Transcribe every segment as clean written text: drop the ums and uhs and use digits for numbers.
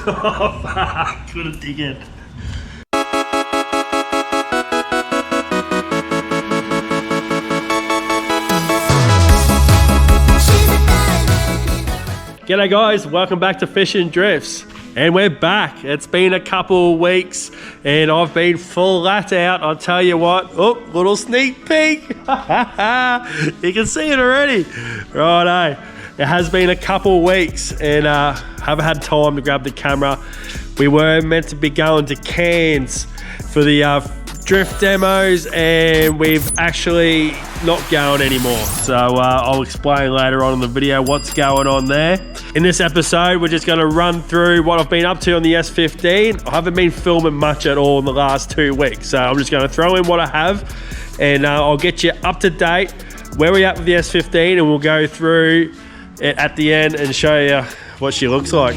Oh fuck, couldn't dig it. G'day guys, welcome back to Fishing Drifts. And we're back. It's been a couple of weeks and I've been full lat out. I'll tell you what. Oh, little sneak peek. You can see it already. Righto. It has been a couple of weeks and haven't had time to grab the camera. We were meant to be going to Cairns for the drift demos and we've actually not going anymore. So I'll explain later on in the video what's going on there. In this episode, we're just gonna run through what I've been up to on the S15. I haven't been filming much at all in the last 2 weeks. So I'm just gonna throw in what I have and I'll get you up to date where we're at with the S15 and we'll go through it at the end and show you what she looks like.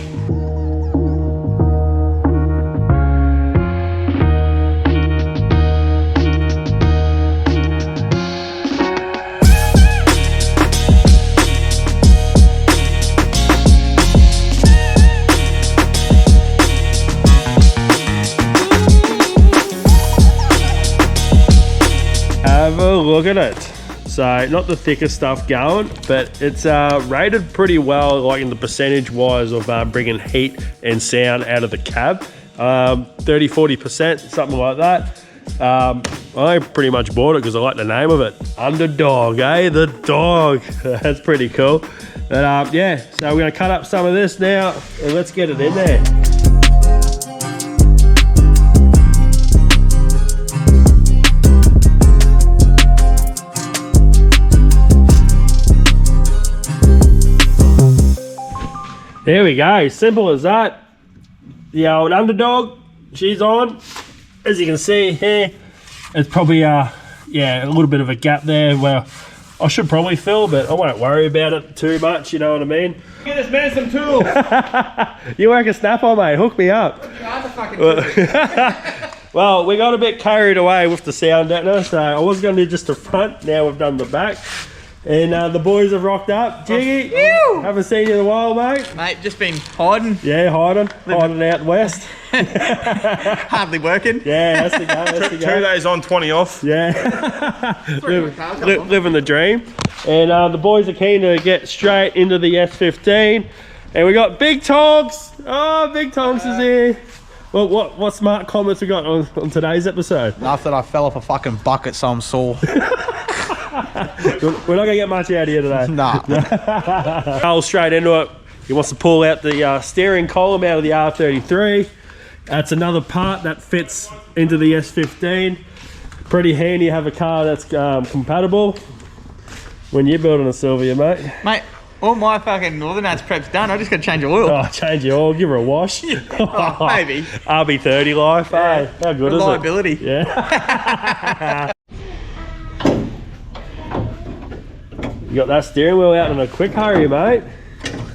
Have a look at it. So not the thickest stuff going, but it's rated pretty well, like in the percentage wise of bringing heat and sound out of the cab. 30-40%, something like that. I pretty much bought it because I like the name of it. Underdog, eh? The dog. That's pretty cool. But yeah, so we're gonna cut up some of this now and let's get it in there. There we go, simple as that. The old Underdog, she's on. As you can see here, it's probably yeah, a little bit of a gap there where I should probably fill, but I won't worry about it too much, you know what I mean? Get this man some tools. You work a snap-on, mate, hook me up. Well, we got a bit carried away with the sound deadener, so I was going to do just the front, now we've done the back. And the boys have rocked up. Jiggy, haven't seen you in a while, mate. Mate, just been hiding. Yeah, hiding out west. Hardly working. Yeah, that's the go, that's the go. 2 days on, 20 off. Yeah. Living the dream. And the boys are keen to get straight into the S15. And we got Big Tonks. Oh, Big Tonks is here. Well, what smart comments we got on today's episode? After I fell off a fucking bucket, so I'm sore. We're not going to get much out of you today. Nah. Carl straight into it. He wants to pull out the steering column out of the R33. That's another part that fits into the S15. Pretty handy to have a car that's compatible when you're building a Silvia, mate. Mate, all my fucking Northern Hats prep's done. I just got to change the oil. Oh, change your oil, give her a wash. Oh, maybe. RB30 life, yeah. Hey, how good Reliability. Is it? Yeah. You got that steering wheel out in a quick hurry, mate.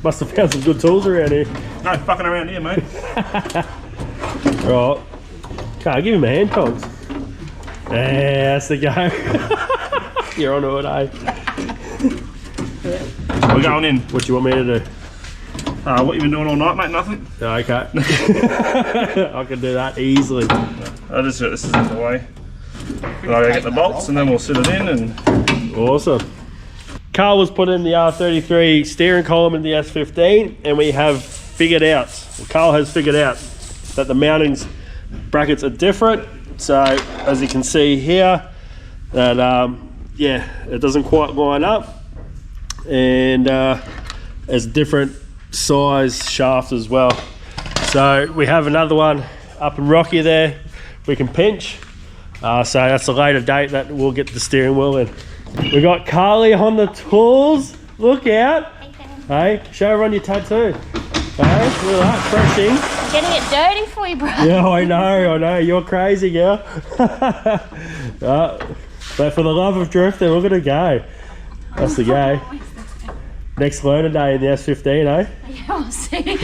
Must have found some good tools around here. No fucking around here, mate. Right. Okay, give him a hand, Tonks. Yeah, that's the go. You're onto it, eh? We're going in. What do you want me to do? What you been doing all night, mate? Nothing. Okay. I can do that easily. This is the way. I'll go get the bolts and then we'll sit it in and... Awesome. Carl was put in the R33 steering column in the S15 and we have figured out, Carl has figured out that the mounting brackets are different. So as you can see here, that yeah, it doesn't quite line up and there's different size shaft as well. So we have another one up in Rocky there we can pinch. So that's a later date that we'll get the steering wheel in. We got Carly on the tools. Look out. Hey, show everyone your tattoo. Hey, look at that, fresh ink. I'm getting it dirty for you, bro. Yeah, I know. You're crazy, girl. But for the love of drifting, we're gonna go. That's the go. Next learning day in the S15, eh? Yeah, I'll see. I'm going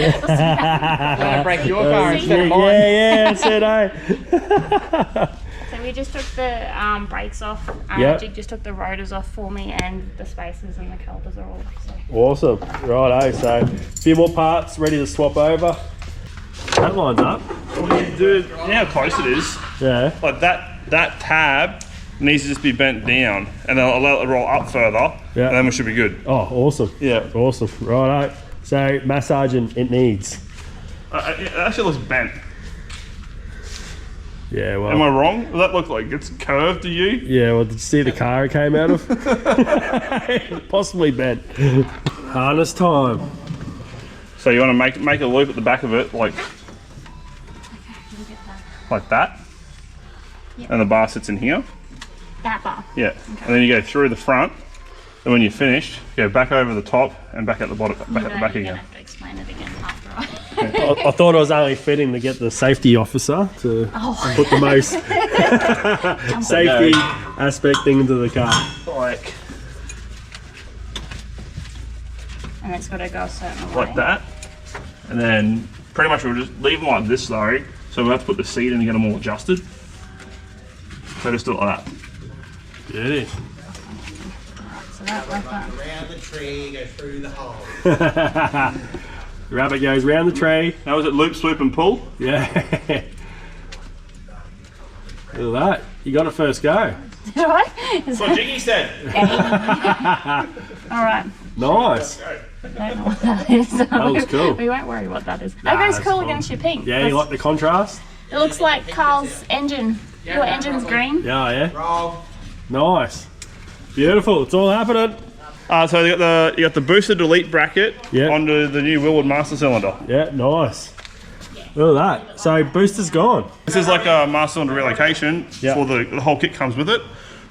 to break your car instead of mine. Yeah, that's it, eh? So we just took the brakes off. Yep. Jig just took the rotors off for me, and the spacers and the calipers are all off. So. Awesome. Right, so a few more parts ready to swap over. That lines up. Dude, you know how close it is? Yeah. Like that tab needs to just be bent down, and then I'll let it roll up further, Yeah. and then we should be good. Oh, awesome. Yeah. Awesome. Righto. So massaging it needs. It actually looks bent. Yeah, well. Am I wrong? Does that look like it's curved to you? Yeah, well, did you see the car it came out of? Possibly bent. Harness time. So you want to make a loop at the back of it, like that, Yep. and the bar sits in here. That bar. Yeah, and then you go through the front, and when you're finished, go back over the top and back at the bottom, back at the back You're again. gonna have to explain it again after I. I thought it was only fitting to get the safety officer to put the most safety aspect thing into the car. Like And it's got to go a certain way. like that, and then pretty much we'll just leave them like this though. So we'll have to put the seat in to get them all adjusted. So just do it like that. Beauty. So that like that. Around the tree, go through the hole. Rabbit goes round the tree. Now is it loop, swoop, and pull? Yeah. Look at that. You got it first go. Did I? Is What that- Jiggy said. All right. Nice. I don't know what that is. That looks cool. We won't worry what that is. Nah, That goes that's cool fine. against your pink. Yeah, you like the contrast? It looks like Carl's engine. Your engine's green. Yeah, yeah. Roll. Nice. Beautiful. It's all happening. So you got the boosted delete bracket Yeah. onto the new Willwood master cylinder. Yeah, nice. Look at that. So booster's gone. This is like a master cylinder relocation Yeah. for the whole kit comes with it,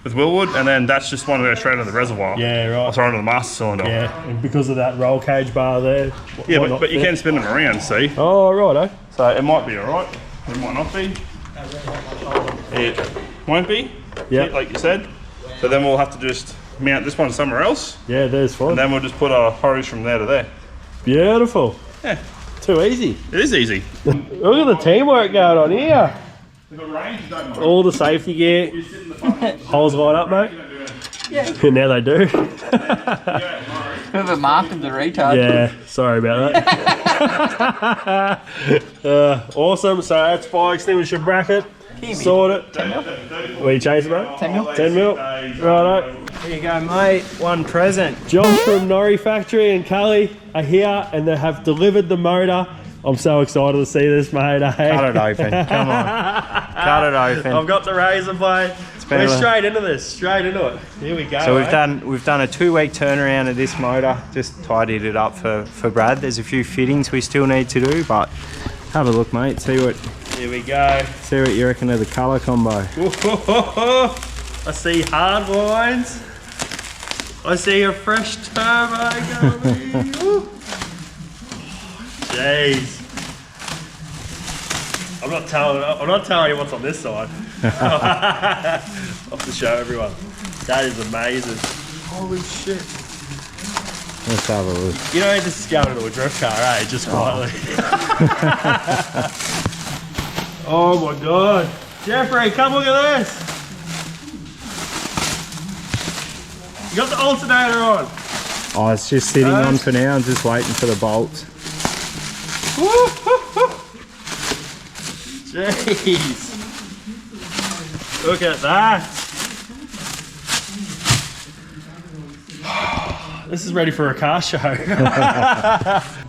with Willwood, and then that's just one to go straight into the reservoir. Yeah, right. Sorry, into the master cylinder. Yeah, and because of that roll cage bar there. Yeah, might not but you fit. can spin it around, see? Oh, righto. So it might be alright, it might not be. It won't be, Yeah. like you said. So then we'll have to just mount this one somewhere else, Yeah, there's fun. and then we'll just put a hose from there to there. Beautiful. Yeah, Too easy. it is easy. Look at the teamwork going on here. We've got range, don't mind. All the safety gear. You sit in the front. Holes line up, mate. Yeah. And now they do. Whoever marked the retard. Yeah, sorry about that. Awesome. So that's fire extinguisher bracket. Sort it. 10 mil? What are you chasing, mate? 10 mil? 10 mil. Righto. Here you go, mate. One present. Josh from Norrie Factory and Cully are here and they have delivered the motor. I'm so excited to see this, mate. Cut it open. Come on. Cut it open. I've got the razor blade. been We're a- straight into this. Straight into it. Here we go. So we've mate. done a 2-week turnaround of this motor. Just tidied it up for Brad. There's a few fittings we still need to do, but have a look, mate. See what Here we go. you reckon of the colour combo. I see hard lines. I see a fresh turbo going. Woo. Jeez. I'm not telling you what's on this side. Off the show, everyone. That is amazing. Holy shit. Let's have a look. You know, this is going into a drift car, eh? Just quietly. Oh my god. Jeffrey, come look at this. You got the alternator on. Oh, it's just sitting on for now. I'm just waiting for the bolts. Jeez. Look at that. This is ready for a car show.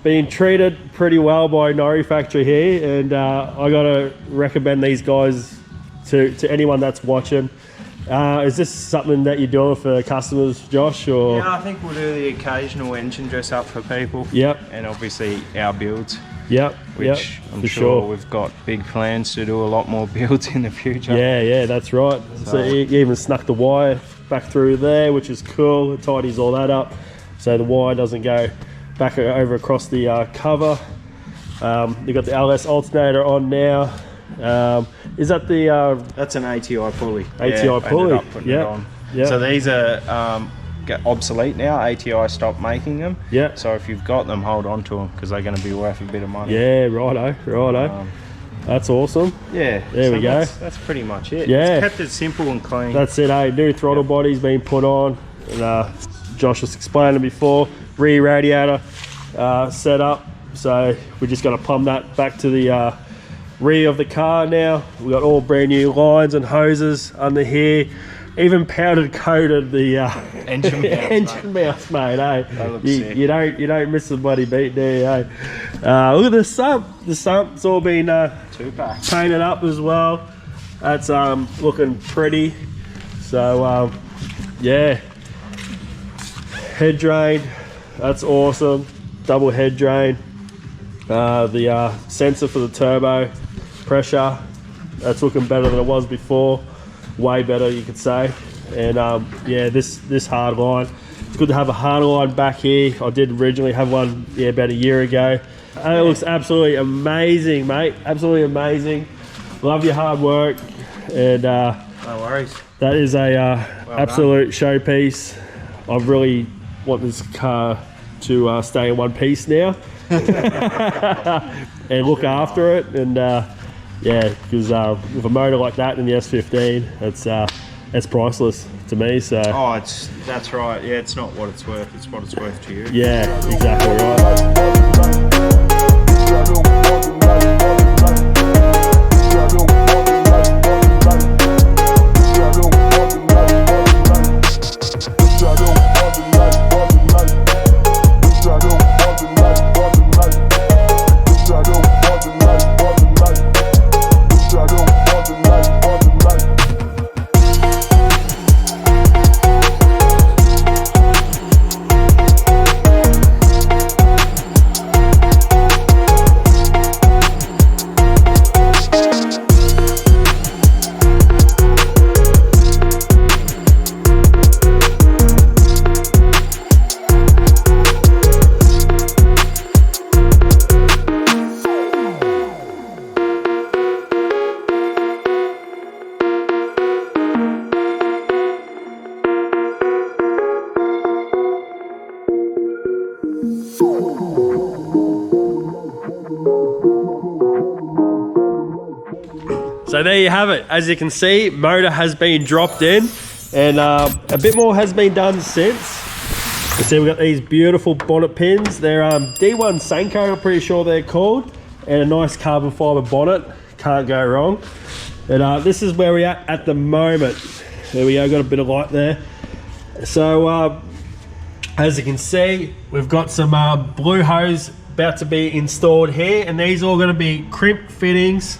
Being treated pretty well by Norrie Factory here, and I gotta recommend these guys to anyone that's watching. Is this something that you're doing for customers, Josh? Or Yeah, I think we'll do the occasional engine dress up for people. Yep. And obviously our builds, Yep, which yep, I'm for sure we've got big plans to do a lot more builds in the future. Yeah, that's right. So you even snuck the wire back through there, which is cool. It tidies all that up, so the wire doesn't go back over across the cover. You've got the LS alternator on now. Is that the That's an ATI pulley. ATI pulley? Ended up putting it on. Yeah. So these are get obsolete now. ATI stopped making them. Yeah. So if you've got them, hold on to them because they're going to be worth a bit of money. Yeah, righto. That's awesome. Yeah. There we go. That's pretty much it. Yeah. It's kept it simple and clean. That's it, eh? New throttle body's been put on. And, Josh was explaining before, rear radiator set up. So we just got to plumb that back to the rear of the car now. We got all brand new lines and hoses under here. Even powdered coated the Engine mounts, engine mounts, mate. Eh? That looks You, sick. you don't miss the bloody beat there. Eh? Look at the sump. The sump's all been 2-pack. painted up as well. That's looking pretty. So yeah, head drain. That's awesome. Double head drain. The sensor for the turbo pressure. That's looking better than it was before. Way better, you could say. And yeah, this hard line, it's good to have a hard line back here. I did originally have one about a year ago, and it looks absolutely amazing, mate. Absolutely amazing. Love your hard work, and No worries. that is a Well absolute showpiece. I really want this car to stay in one piece now and look after it. And yeah, because with a motor like that in the S15, it's priceless to me. So Oh, that's right. Yeah, it's not what it's worth. It's what it's worth to you. yeah, exactly right. So there you have it. As you can see, motor has been dropped in, and a bit more has been done since. You see we've got these beautiful bonnet pins. They're D1 Senko, I'm pretty sure they're called, and a nice carbon fibre bonnet. Can't go wrong. And this is where we're at the moment. There we go, got a bit of light there. So as you can see, we've got some blue hose about to be installed here, and these are all going to be crimp fittings.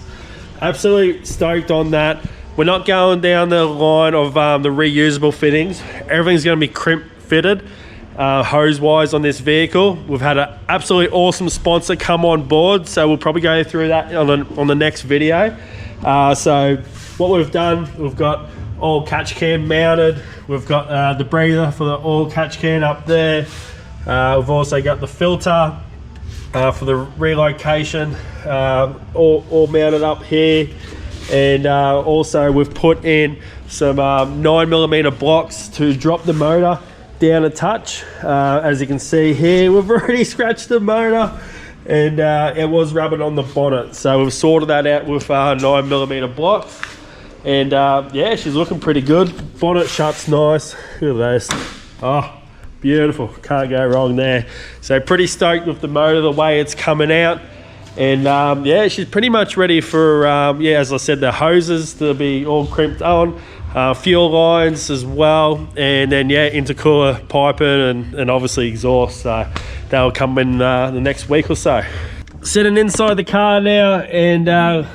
Absolutely stoked on that. We're not going down the line of the reusable fittings. Everything's going to be crimp fitted hose wise on this vehicle. We've had an absolutely awesome sponsor come on board, so we'll probably go through that on the next video. So what we've done, we've got all catch can mounted. We've got the breather for the oil catch can up there. We've also got the filter for the relocation, all mounted up here. And also we've put in some 9mm blocks to drop the motor down a touch. As you can see here, we've already scratched the motor, and it was rubbing on the bonnet. So we've sorted that out with 9mm blocks. And yeah, she's looking pretty good. Bonnet shuts nice. Look at this. Oh, beautiful. Can't go wrong there. So pretty stoked with the motor, the way it's coming out. And yeah, she's pretty much ready for, yeah, as I said, the hoses to be all crimped on. Fuel lines as well. And then, yeah, intercooler piping and obviously exhaust. So that'll come in the next week or so. Sitting inside the car now, and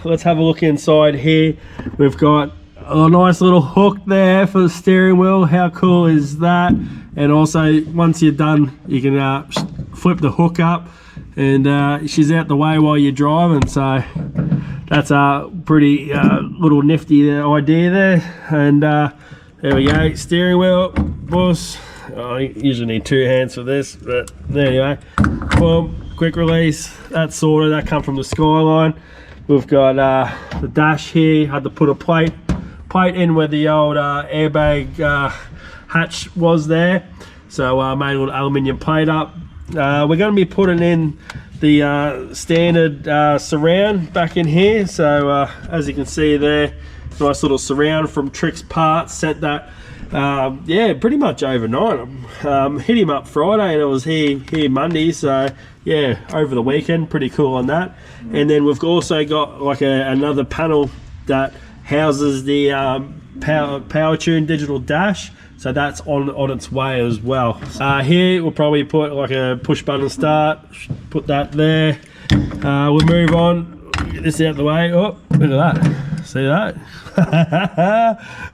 let's have a look inside here. We've got a nice little hook there for the steering wheel. How cool is that? And also, once you're done, you can flip the hook up, and she's out the way while you're driving. So that's a pretty little nifty idea there. And there we go, steering wheel, boss. Oh, you usually need two hands for this, but there you go. Boom. Quick release, that's sorted. That come from the Skyline. We've got the dash here. Had to put a plate in where the old airbag hatch was there, so made a little aluminium plate up. We're going to be putting in the standard surround back in here. So as you can see there, nice little surround from Trix Parts. Sent that yeah, pretty much overnight. Hit him up Friday and it was here Monday, so yeah, over the weekend, pretty cool on that. And then we've also got like another panel that houses the power tune digital dash, so that's on its way as well. Here we'll probably put like a push button start, put that there. We'll move on, get this out the way. Oh, look at that, see that?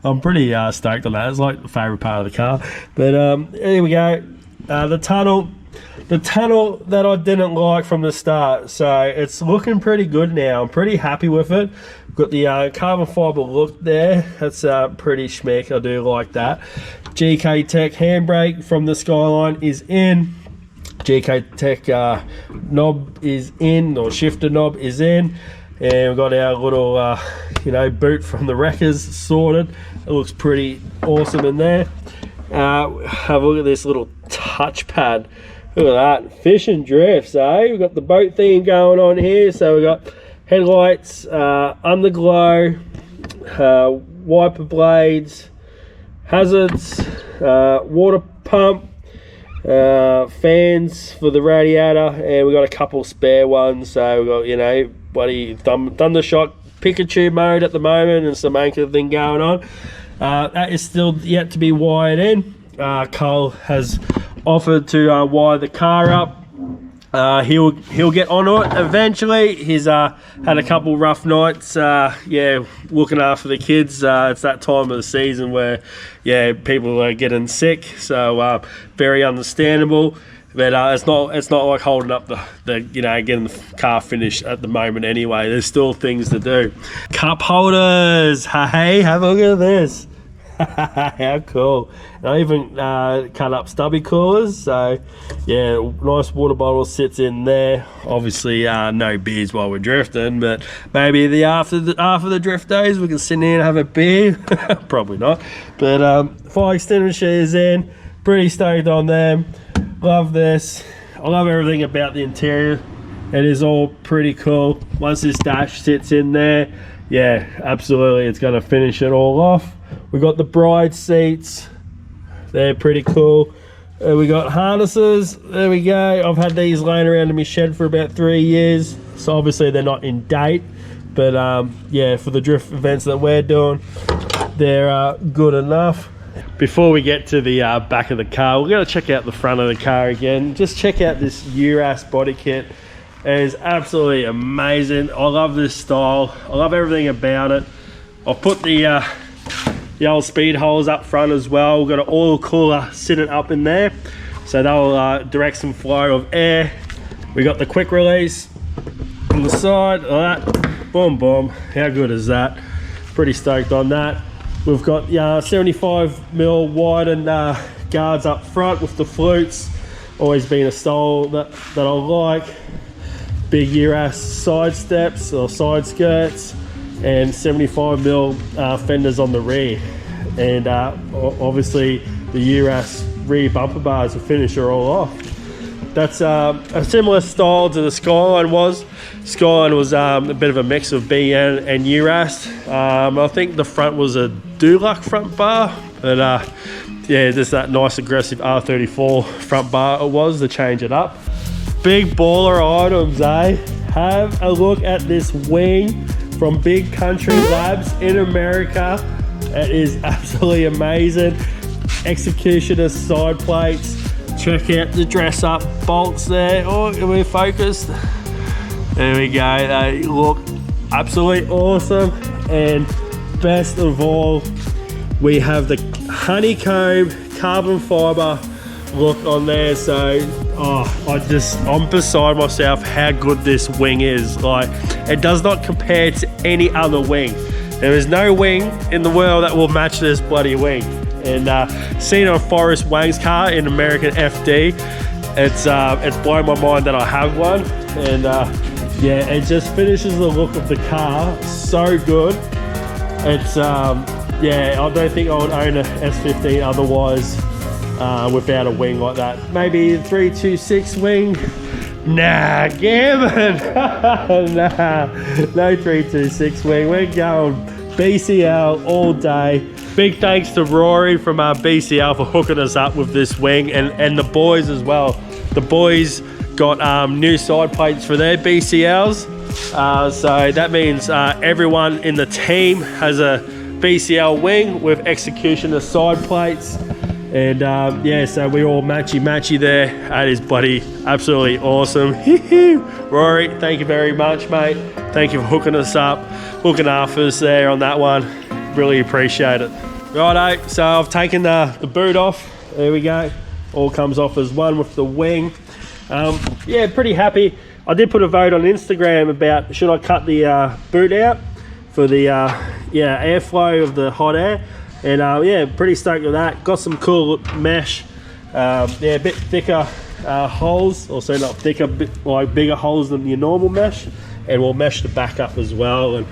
I'm pretty stoked on that. It's like the favorite part of the car. But here we go. The tunnel that I didn't like from the start, so it's looking pretty good now. I'm pretty happy with it. Got the carbon fiber look there. That's pretty schmick. I do like that. GK Tech handbrake from the Skyline is in. GK Tech knob is in, or shifter knob is in. And we've got our little you know, boot from the wreckers sorted. It looks pretty awesome in there. Have a look at this little touchpad. Look at that, fish and drifts, eh? We've got the boat theme going on here. So we've got headlights, underglow, wiper blades, hazards, water pump, fans for the radiator, and we've got a couple spare ones. So we've got, you know, bloody Thundershock Pikachu mode at the moment and some anchor thing going on. That is still yet to be wired in. Carl has offered to wire the car up. He'll get onto it eventually. He's had a couple rough nights, yeah, looking after the kids. It's that time of the season where, yeah, people are getting sick, so very understandable. But it's not like holding up the you know, getting the car finished at the moment anyway. There's still things to do. Cup holders, hey, have a look at this. How cool. And I even cut up stubby coolers, so yeah, nice water bottle sits in there. Obviously no beers while we're drifting, but maybe after the drift days we can sit in and have a beer. Probably not, but fire extinguishers in, pretty stoked on them. Love this. I love everything about the interior. It is all pretty cool. Once this dash sits in there, yeah, absolutely, it's going to finish it all off. We got the bride seats, they're pretty cool. We got harnesses, there we go. I've had these laying around in my shed for about 3 years, so obviously they're not in date, but yeah, for the drift events that we're doing, they're good enough. Before we get to the back of the car, we're going to check out the front of the car again. Just check out this Uras body kit. It is absolutely amazing. I love this style. I love everything about it. I'll put the old speed holes up front as well. We've got an oil cooler sitting up in there, so that'll direct some flow of air. We got the quick release on the side of that. Boom, boom. How good is that? Pretty stoked on that. We've got 75mm widened guards up front with the flutes. Always been a style that I like. Big Uras side steps or side skirts, and 75mm fenders on the rear. And obviously the Uras rear bumper bars to finish are all off. That's a similar style to the Skyline was. Skyline was a bit of a mix of BN and Uras. I think the front was a Dulac front bar, but yeah, just that nice aggressive R34 front bar it was to change it up. Big baller items, eh? Have a look at this wing from Big Country Labs in America. It is absolutely amazing. Executioner side plates. Check out the dress up bolts there. Oh, we're focused. There we go. They look absolutely awesome. And best of all, we have the honeycomb carbon fiber look on there. So I'm beside myself how good this wing is. Like, it does not compare to any other wing. There is no wing in the world that will match this bloody wing. And seen it on Forrest Wang's car in American FD, it's blown my mind that I have one. And yeah, it just finishes the look of the car so good. It's yeah, I don't think I would own a S15 otherwise without a wing like that. Maybe a 326 wing. Nah, gammon. Nah, no 326 wing. We're going BCL all day. big thanks to Rory from BCL for hooking us up with this wing, and the boys as well. The boys got new side plates for their BCLs, so that means everyone in the team has a BCL wing with executioner side plates. And yeah, so we're all matchy there. That is bloody absolutely awesome. Rory, thank you very much, mate. Thank you for hooking us up, looking after us there on that one. Really appreciate it. Righto, so I've taken the boot off. There we go. All comes off as one with the wing. Yeah, pretty happy. I did put a vote on Instagram about should I cut the boot out for the yeah, airflow of the hot air. And yeah, pretty stoked with that. Got some cool mesh, yeah, a bit thicker holes, also not thicker, bit like bigger holes than your normal mesh, and we'll mesh the back up as well. And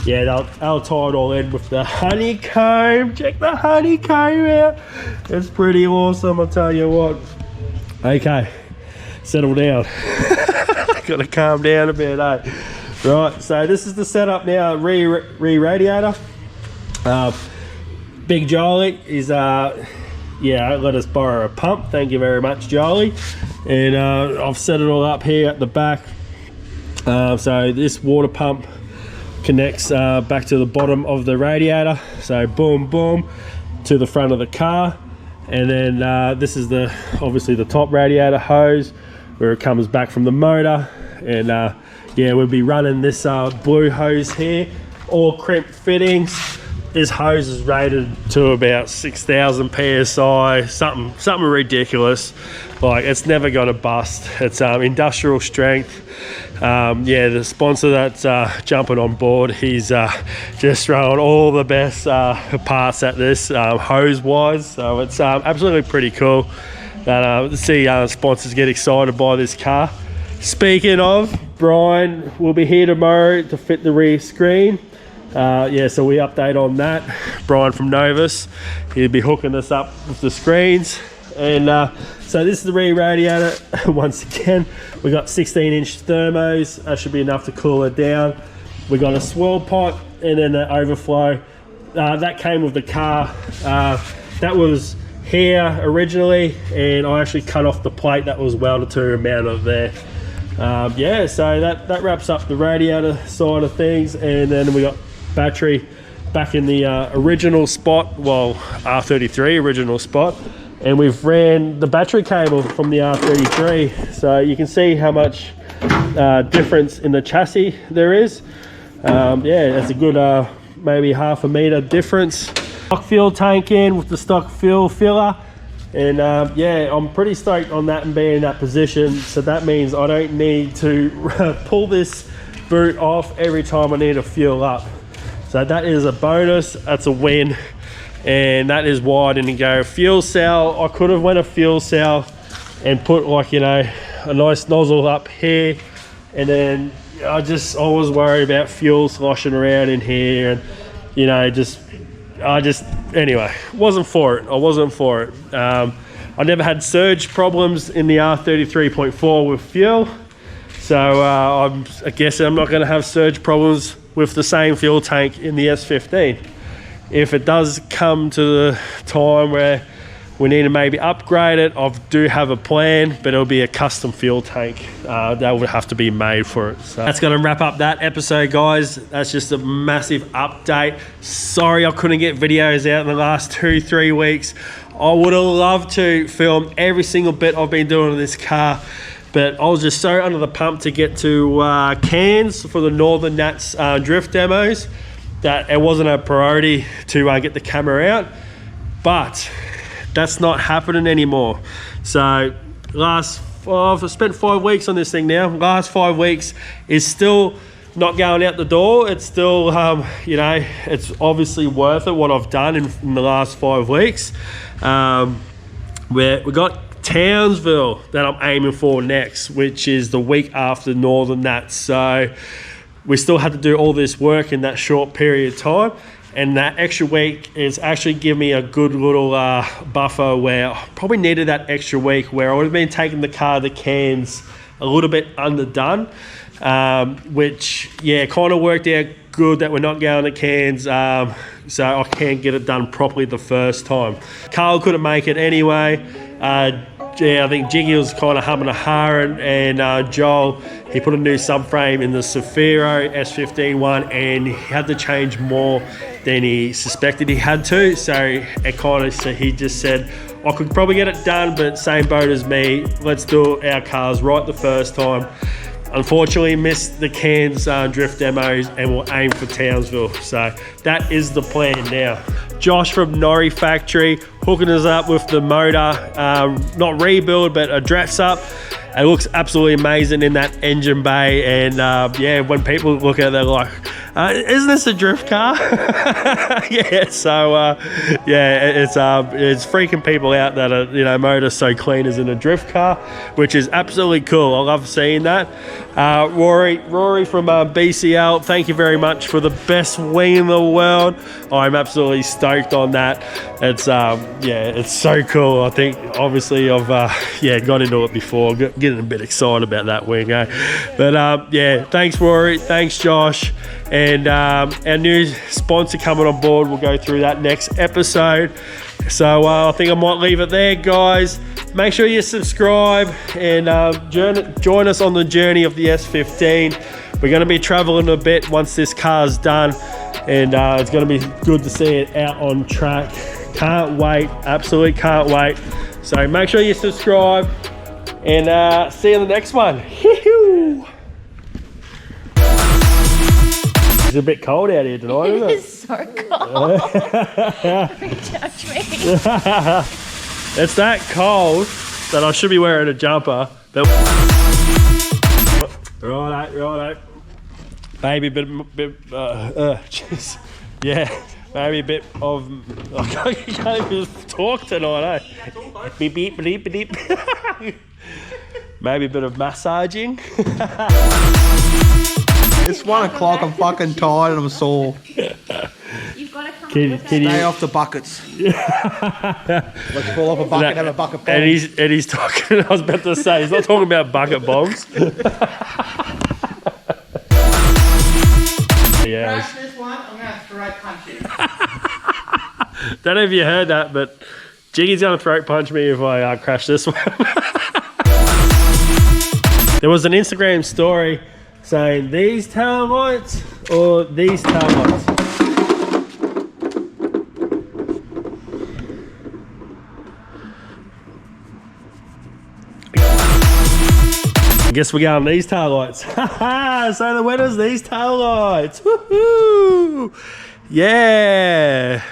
yeah, they'll tie it all in with the honeycomb. Check the honeycomb out. It's pretty awesome, I'll tell you what. Okay, settle down. Gotta calm down a bit, eh? Right, so this is the setup now. Radiator. Big Jolly is yeah, let us borrow a pump. Thank you very much, Jolly. And I've set it all up here at the back. So this water pump connects back to the bottom of the radiator. So boom, boom, to the front of the car. And then this is the obviously the top radiator hose where it comes back from the motor. And yeah, we'll be running this blue hose here, all crimp fittings. This hose is rated to about 6,000 PSI, something ridiculous. Like, it's never gonna bust. It's industrial strength. Yeah, the sponsor that's jumping on board, he's just throwing all the best parts at this hose wise. So it's absolutely pretty cool that to see sponsors get excited by this car. Speaking of, Brian will be here tomorrow to fit the rear screen. Yeah, so we update on that. Brian from Novus, he'll be hooking us up with the screens. And so this is the rear radiator. Once again, we got 16-inch thermos. That should be enough to cool it down. We got a swirl pipe and then the overflow. That came with the car. That was here originally, and I actually cut off the plate that was welded to and mounted there. Yeah, so that wraps up the radiator side of things. And then we got battery back in the original spot, well, R33 original spot, and we've ran the battery cable from the R33, so you can see how much difference in the chassis there is. Yeah, that's a good maybe half a meter difference. Stock fuel tank in with the stock fuel filler. And yeah, I'm pretty stoked on that and being in that position. So that means I don't need to pull this boot off every time I need to fuel up. So that is a bonus, that's a win. And that is why I didn't go fuel cell. I could have went a fuel cell and put, like, you know, a nice nozzle up here. And then I was worried about fuel sloshing around in here, and, you know, anyway, wasn't for it. I wasn't for it. I never had surge problems in the R33.4 with fuel, so I guess I'm not going to have surge problems with the same fuel tank in the S15. If it does come to the time where we need to maybe upgrade it, I do have a plan, but it'll be a custom fuel tank that would have to be made for it. So that's going to wrap up that episode, guys. That's just a massive update. Sorry I couldn't get videos out in the last 2-3 weeks. I would have loved to film every single bit I've been doing in this car, but I was just so under the pump to get to Cairns for the Northern Nats drift demos that it wasn't a priority to get the camera out. But that's not happening anymore. So I've spent 5 weeks on this thing now. Last 5 weeks is still not going out the door. It's still, you know, it's obviously worth it what I've done in the last 5 weeks. We got Townsville that I'm aiming for next, which is the week after Northern Nats. So we still had to do all this work in that short period of time. And that extra week is actually giving me a good little buffer where I probably needed that extra week where I would have been taking the car to Cairns a little bit underdone, which, yeah, kind of worked out good that we're not going to Cairns, so I can get it done properly the first time. Carl couldn't make it anyway. Yeah, I think Jiggy was kind of humming a haren, and Joel, he put a new subframe in the Safiro S15 one, and he had to change more than he suspected he had to. So it kind of, so he just said, I could probably get it done, but same boat as me. Let's do our cars right the first time. Unfortunately, missed the Cairns drift demos, and we'll aim for Townsville. So that is the plan now. Josh from Norrie Factory hooking us up with the motor, not rebuild, but a dress up. It looks absolutely amazing in that engine bay, and yeah, when people look at it, they're like, isn't this a drift car? Yeah, so yeah, it's freaking people out that a, you know, motor's so clean as in a drift car, which is absolutely cool. I love seeing that. Rory from BCL, thank you very much for the best wing in the world. I'm absolutely stoked on that. It's yeah, it's so cool. I think obviously I've yeah, got into it before, getting a bit excited about that wing, eh? But yeah, thanks Rory, thanks Josh, and our new sponsor coming on board. We'll go through that next episode. So I think I might leave it there, guys. Make sure you subscribe and join us on the journey of the S15. We're going to be traveling a bit once this car's done, and it's going to be good to see it out on track. Can't wait, absolutely can't wait. So make sure you subscribe, and see you in the next one. It's a bit cold out here tonight, isn't it? It is so cold. Don't judge me. It's that cold that I should be wearing a jumper. But righto. Maybe a bit, jeez. Yeah, maybe a bit of. I can't even talk tonight, eh? Beep beep beep beep. Maybe a bit of massaging. It's 1 o'clock, I'm fucking tired and I'm sore. You've got to come Can with you- it. Stay off the buckets. Let's pull up a bucket and have a bucket bomb. And he's talking. I was about to say he's not talking about bucket bombs. Yeah. Crash this one, I'm gonna throat punch you. Don't know if you heard that, but Jiggy's gonna throat punch me if I crash this one. There was an Instagram story saying these tail lights or these tail lights. I guess we're going these tail lights. So the winner's these tail lights. Woohoo! Yeah.